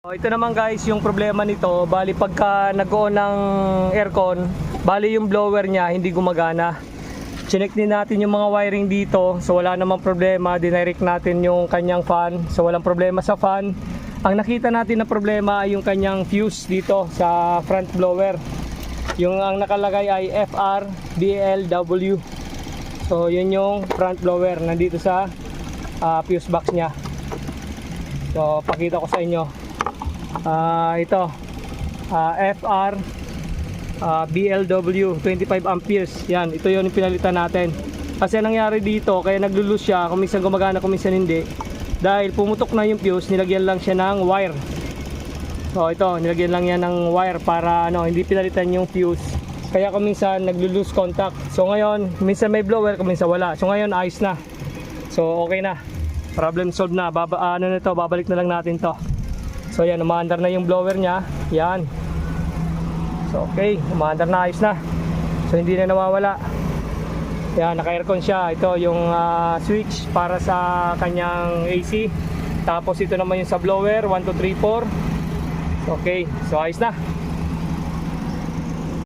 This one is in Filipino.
Ito naman guys yung problema nito, bali pagka nag-on ng aircon, bali yung blower niya hindi gumagana. Chinek din natin yung mga wiring dito, so wala namang problema. Dinirect natin yung kanyang fan, so walang problema sa fan. Ang nakita natin na problema ay yung kanyang fuse dito sa front blower. Yung ang nakalagay ay FR-BLW. So yun yung front blower nandito sa fuse box niya. So pakita ko sa inyo. Ito FR BLW 25 amperes. Yan, ito yun yung pinalitan natin. Kasi nangyari dito, kaya naglulus siya, kung minsan gumagana, kung minsan hindi, dahil pumutok na yung fuse, nilagyan lang siya ng wire. So ito, nilagyan lang yan ng wire para hindi pinalitan yung fuse. Kaya kung minsan naglulus contact. So ngayon, minsan may blower, kung minsan wala. So ngayon ayos na. So okay na. Problem solved na. Babalik na lang natin to. So yan, umaandar na yung blower niya. Yan. So okay, umaandar na, ayos na. So hindi na nawawala. Yan, naka-aircon siya. Ito yung switch para sa kanyang AC. Tapos ito naman yung sa blower, 1, 2, 3, 4. Okay, so ayos na.